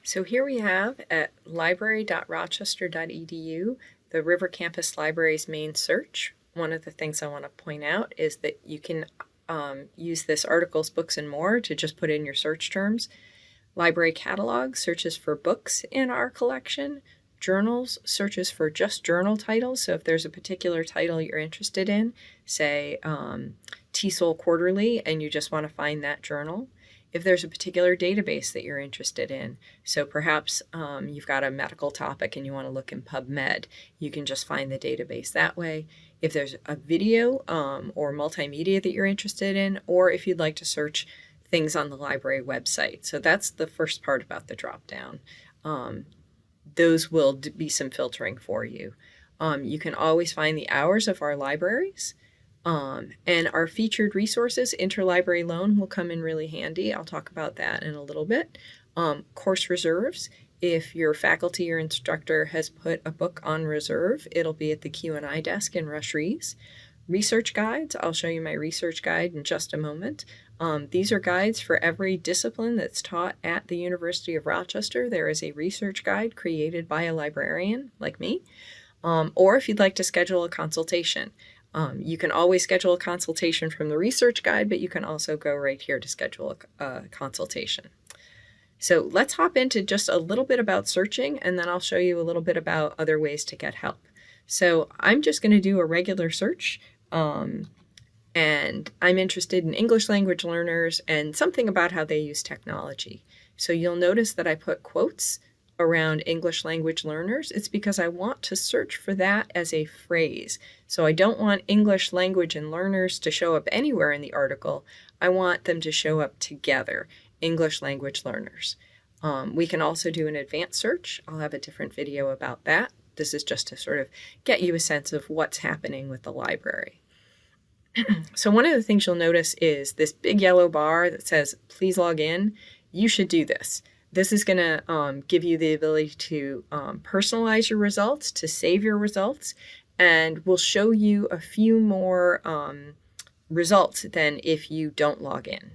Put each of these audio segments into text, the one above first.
So here we have at library.rochester.edu, the River Campus Library's main search. One of the things I want to point out is that you can use this articles, books, and more to just put in your search terms. Library catalog searches for books in our collection. Journals searches for just journal titles. So if there's a particular title you're interested in, say TESOL Quarterly, and you just want to find that journal. If there's a particular database that you're interested in, so perhaps you've got a medical topic and you want to look in PubMed, you can just find the database that way. If there's a video or multimedia that you're interested in, or if you'd like to search things on the library website. So that's the first part about the drop-down. Those will be some filtering for you. You can always find the hours of our libraries. And our featured resources, Interlibrary Loan, will come in really handy. I'll talk about that in a little bit. Course reserves. If your faculty or instructor has put a book on reserve, it'll be at the Q&I desk in Rush-Rees. Research guides. I'll show you my research guide in just a moment. These are guides for every discipline that's taught at the University of Rochester. There is a research guide created by a librarian like me. Or if you'd like to schedule a consultation. You can always schedule a consultation from the research guide, but you can also go right here to schedule a consultation. So let's hop into just a little bit about searching, and then I'll show you a little bit about other ways to get help. So I'm just going to do a regular search, and I'm interested in English language learners and something about how they use technology. So you'll notice that I put quotes around English language learners. It's because I want to search for that as a phrase. So I don't want English language and learners to show up anywhere in the article. I want them to show up together, English language learners. We can also do an advanced search. I'll have a different video about that. This is just to sort of get you a sense of what's happening with the library. So one of the things you'll notice is this big yellow bar that says, please log in. You should do this. This is going to give you the ability to personalize your results, to save your results, and will show you a few more results than if you don't log in.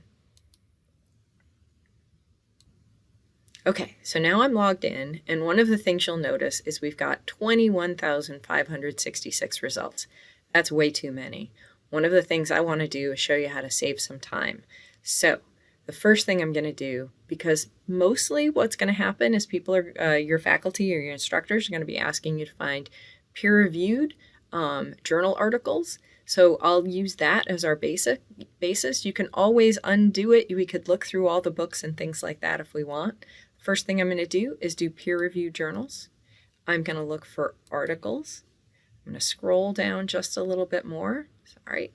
Okay, so now I'm logged in, and one of the things you'll notice is we've got 21,566 results. That's way too many. One of the things I want to do is show you how to save some time. So the first thing I'm going to do, because mostly what's going to happen is people are, your faculty or your instructors are going to be asking you to find peer-reviewed journal articles. So I'll use that as our basis. You can always undo it. We could look through all the books and things like that if we want. First thing I'm going to do is do peer-reviewed journals. I'm going to look for articles. I'm going to scroll down just a little bit more. Sorry.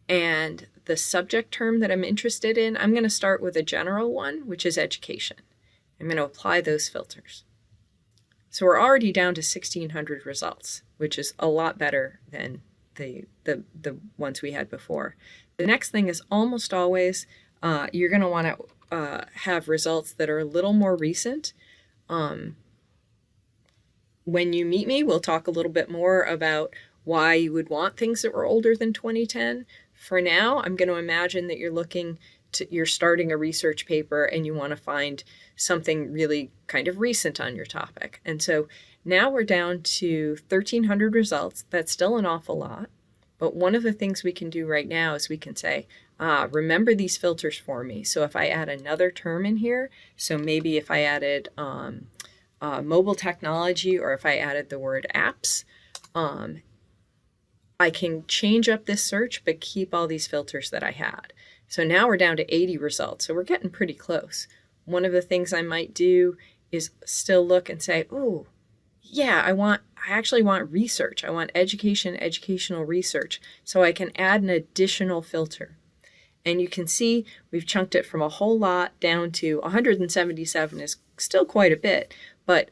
And the subject term that I'm interested in, I'm going to start with a general one, which is education. I'm going to apply those filters. So we're already down to 1,600 results, which is a lot better than the ones we had before. The next thing is almost always you're going to want to have results that are a little more recent. When you meet me, we'll talk a little bit more about why you would want things that were older than 2010. For now, I'm going to imagine that you're starting a research paper and you want to find something really kind of recent on your topic. And so now we're down to 1,300 results. That's still an awful lot. But one of the things we can do right now is we can say, remember these filters for me. So if I add another term in here, so maybe if I added mobile technology, or if I added the word apps, I can change up this search, but keep all these filters that I had. So now we're down to 80 results. So we're getting pretty close. One of the things I might do is still look and say, oh, yeah, I actually want research. I want educational research. So I can add an additional filter. And you can see we've chunked it from a whole lot down to 177 is still quite a bit, but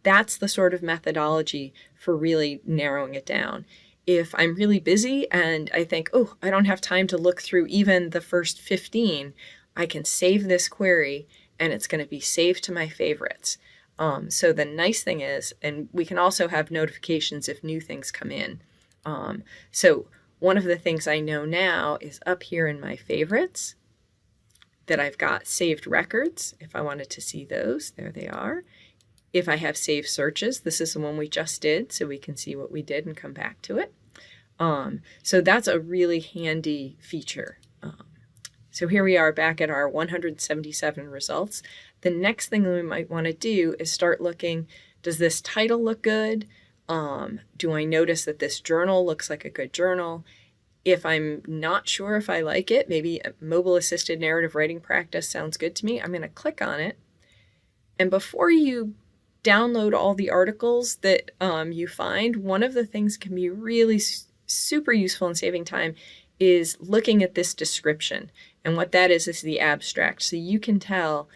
that's the sort of methodology for really narrowing it down. If I'm really busy and I think, oh, I don't have time to look through even the first 15, I can save this query and it's going to be saved to my favorites. So the nice thing is, and we can also have notifications if new things come in. So one of the things I know now is up here in my favorites, that I've got saved records. If I wanted to see those, there they are. If I have saved searches, this is the one we just did, so we can see what we did and come back to it. So that's a really handy feature. So here we are back at our 177 results. The next thing we might want to do is start looking, does this title look good? Do I notice that this journal looks like a good journal? If I'm not sure if I like it, maybe a mobile-assisted narrative writing practice sounds good to me, I'm going to click on it. And before you download all the articles that you find, one of the things can be really super useful in saving time is looking at this description. And what that is the abstract. So you can tell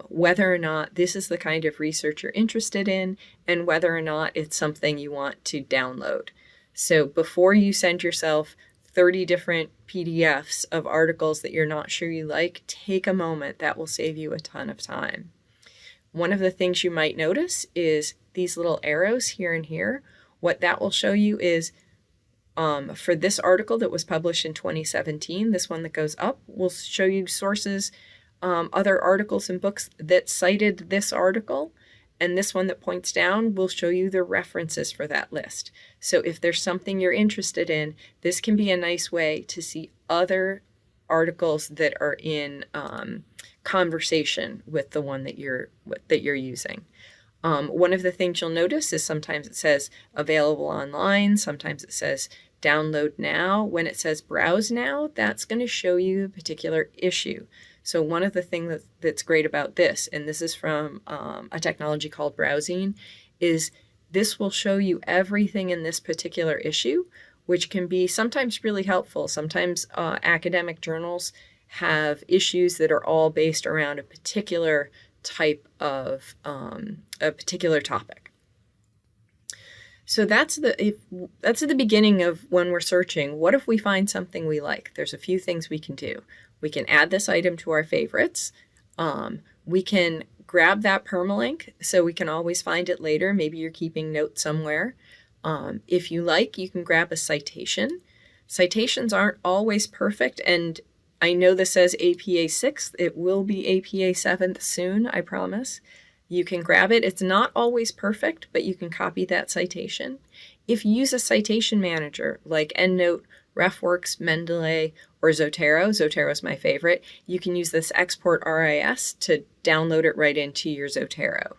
whether or not this is the kind of research you're interested in and whether or not it's something you want to download. So before you send yourself 30 different PDFs of articles that you're not sure you like, take a moment. That will save you a ton of time. One of the things you might notice is these little arrows here and here. What that will show you is for this article that was published in 2017, this one that goes up will show you sources, other articles and books that cited this article. And this one that points down will show you the references for that list. So if there's something you're interested in, this can be a nice way to see other articles that are in conversation with the one that you're using. One of the things you'll notice is sometimes it says available online, sometimes it says download now. When it says browse now, that's going to show you a particular issue. So one of the things that's great about this, and this is from a technology called browsing, is this will show you everything in this particular issue, which can be sometimes really helpful. Sometimes academic journals have issues that are all based around a particular type of a particular topic. So that's at the beginning of when we're searching. What if we find something we like? There's a few things we can do. We can add this item to our favorites. We can grab that permalink so we can always find it later. Maybe you're keeping notes somewhere. If you like, you can grab a citation. Citations aren't always perfect, and I know this says APA 6th. It will be APA 7th soon, I promise. You can grab it. It's not always perfect, but you can copy that citation. If you use a citation manager like EndNote, RefWorks, Mendeley, or Zotero, Zotero is my favorite, you can use this export RIS to download it right into your Zotero.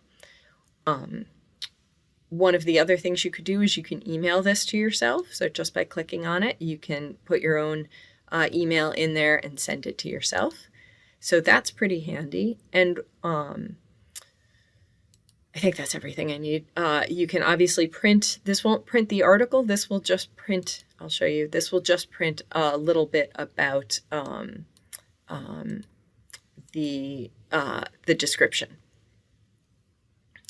One of the other things you could do is you can email this to yourself. So just by clicking on it, you can put your own email in there and send it to yourself. So that's pretty handy. And I think that's everything I need. You can obviously print. This won't print the article. This will just print, I'll show you. This will just print a little bit about the description.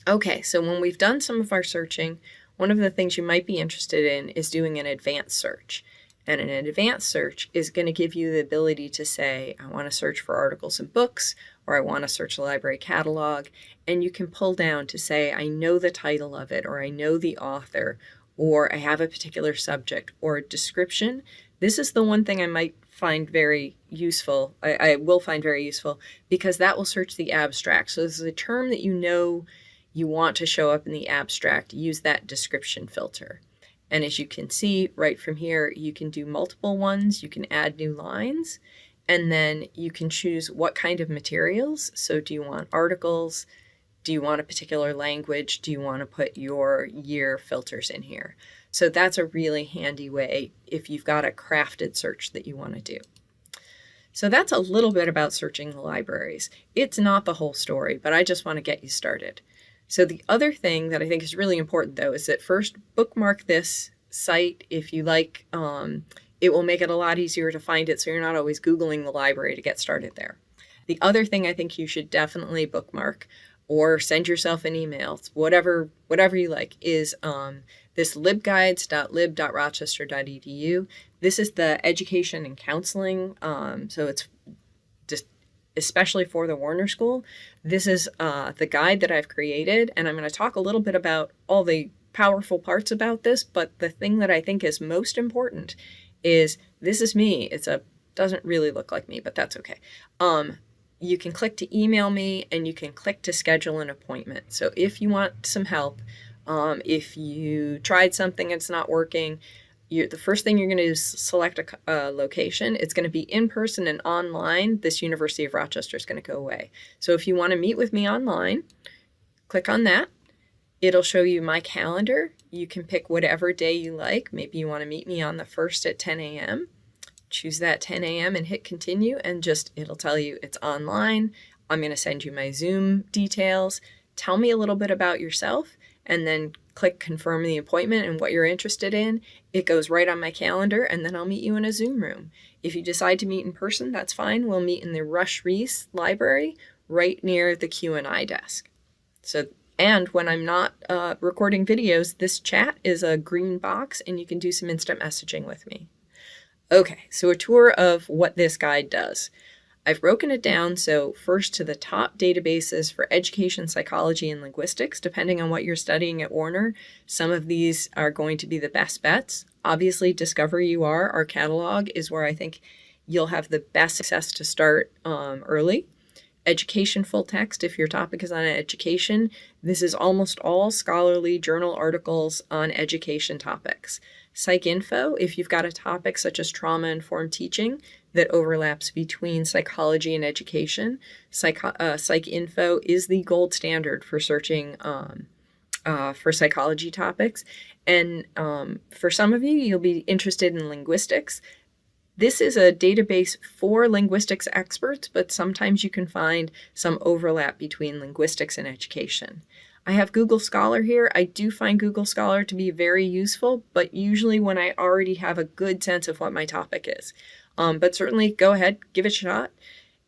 Okay, so when we've done some of our searching, one of the things you might be interested in is doing an advanced search. And an advanced search is going to give you the ability to say, I want to search for articles and books, or I want to search the library catalog. And you can pull down to say, I know the title of it, or I know the author, or I have a particular subject or a description. This is the one thing I might find very useful. I will find very useful because that will search the abstract. So this is a term that you know you want to show up in the abstract. Use that description filter. And as you can see right from here, you can do multiple ones. You can add new lines, and then you can choose what kind of materials. So do you want articles? Do you want a particular language? Do you want to put your year filters in here? So that's a really handy way if you've got a crafted search that you want to do. So that's a little bit about searching the libraries. It's not the whole story, but I just want to get you started. So the other thing that I think is really important, though, is that first bookmark this site if you like. It will make it a lot easier to find it so you're not always Googling the library to get started there. The other thing I think you should definitely bookmark or send yourself an email, whatever you like, is this libguides.lib.rochester.edu. This is the education and counseling, so it's just especially for the Warner School. This is the guide that I've created, and I'm going to talk a little bit about all the powerful parts about this, but the thing that I think is most important is this is me. Doesn't really look like me, but that's okay. you can click to email me, and you can click to schedule an appointment. So if you want some help, if you tried something and it's not working, the first thing you're going to do is select a location. It's going to be in person and online. This University of Rochester is going to go away. So if you want to meet with me online, click on that. It'll show you my calendar. You can pick whatever day you like. Maybe you want to meet me on the 1st at 10 a.m. Choose that 10 a.m. and hit continue, and it'll tell you it's online. I'm going to send you my Zoom details. Tell me a little bit about yourself, and then click confirm the appointment and what you're interested in. It goes right on my calendar, and then I'll meet you in a Zoom room. If you decide to meet in person, that's fine. We'll meet in the Rush Reese Library right near the Q&I desk. And when I'm not recording videos, this chat is a green box, and you can do some instant messaging with me. Okay, so a tour of what this guide does. I've broken it down, so first to the top databases for education, psychology, and linguistics, depending on what you're studying at Warner. Some of these are going to be the best bets. Obviously, Discover UR, our catalog, is where I think you'll have the best success to start early. Education full text, if your topic is on education, this is almost all scholarly journal articles on education topics. Psycinfo, if you've got a topic such as trauma-informed teaching that overlaps between psychology and education, Psycinfo is the gold standard for searching for psychology topics. And for some of you, you'll be interested in linguistics. This is a database for linguistics experts, but sometimes you can find some overlap between linguistics and education. I have Google Scholar here. I do find Google Scholar to be very useful, but usually when I already have a good sense of what my topic is. But certainly go ahead, give it a shot.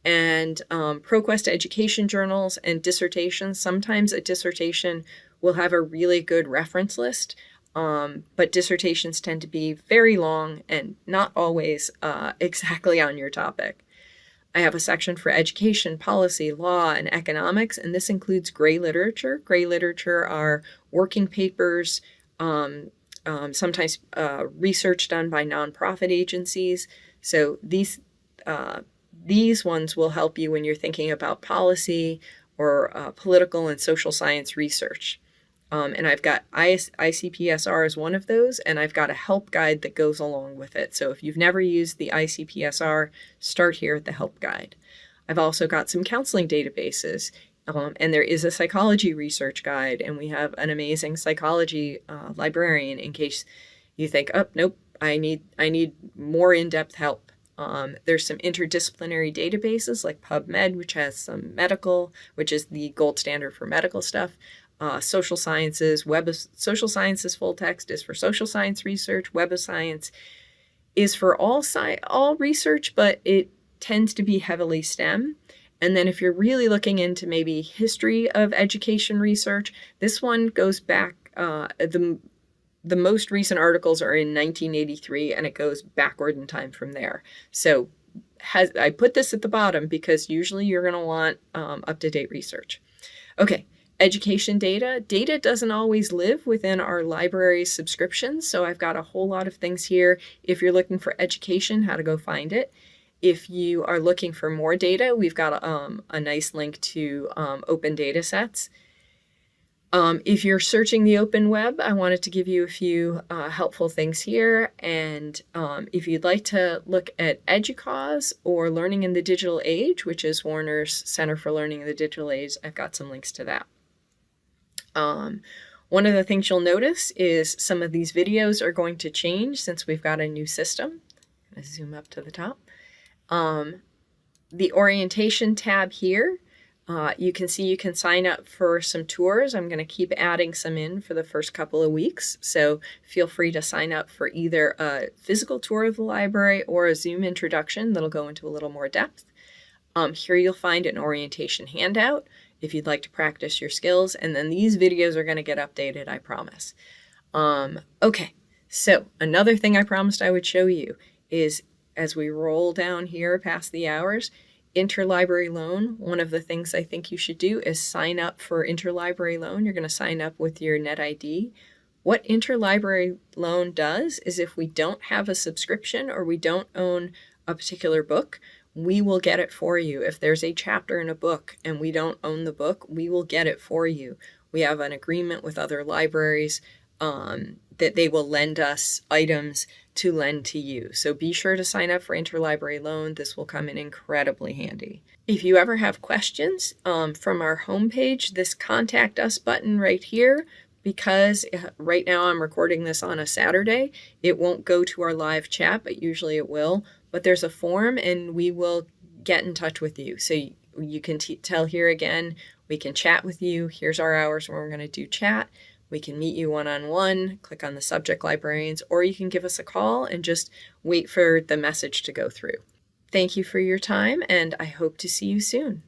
And ProQuest education journals and dissertations. Sometimes a dissertation will have a really good reference list, but dissertations tend to be very long and not always exactly on your topic. I have a section for education, policy, law, and economics, and this includes gray literature. Gray literature are working papers, sometimes research done by nonprofit agencies. So these ones will help you when you're thinking about policy or political and social science research. And I've got ICPSR as one of those, and I've got a help guide that goes along with it. So if you've never used the ICPSR, start here at the help guide. I've also got some counseling databases, and there is a psychology research guide, and we have an amazing psychology librarian in case you think, oh, nope, I need more in-depth help. There's some interdisciplinary databases like PubMed, which has some medical, which is the gold standard for medical stuff. Social sciences, Web of Social Sciences full text is for social science research. Web of Science is for all research, but it tends to be heavily STEM. And then if you're really looking into maybe history of education research, this one goes back, the most recent articles are in 1983, and it goes backward in time from there. So I put this at the bottom because usually you're going to want up-to-date research. Okay. Education data. Data doesn't always live within our library subscriptions, so I've got a whole lot of things here. If you're looking for education, how to go find it. If you are looking for more data, we've got a nice link to open data sets. If you're searching the open web, I wanted to give you a few helpful things here. And if you'd like to look at EDUCAUSE or Learning in the Digital Age, which is Warner's Center for Learning in the Digital Age, I've got some links to that. One of the things you'll notice is some of these videos are going to change since we've got a new system. I'm going to zoom up to the top. The orientation tab here, you can see you can sign up for some tours. I'm going to keep adding some in for the first couple of weeks. So feel free to sign up for either a physical tour of the library or a Zoom introduction that'll go into a little more depth. Here you'll find an orientation handout if you'd like to practice your skills, and then these videos are going to get updated, I promise. Okay, so another thing I promised I would show you is as we roll down here past the hours, Interlibrary Loan. One of the things I think you should do is sign up for Interlibrary Loan. You're going to sign up with your NetID. What Interlibrary Loan does is if we don't have a subscription or we don't own a particular book, we will get it for you. If there's a chapter in a book and we don't own the book, we will get it for you. We have an agreement with other libraries that they will lend us items to lend to you. So be sure to sign up for Interlibrary Loan. This will come in incredibly handy. If you ever have questions from our homepage, this Contact Us button right here, because right now I'm recording this on a Saturday, it won't go to our live chat, but usually it will. But there's a form and we will get in touch with you. So you can tell here again, we can chat with you. Here's our hours when we're going to do chat. We can meet you one-on-one, click on the subject librarians, or you can give us a call and just wait for the message to go through. Thank you for your time, and I hope to see you soon.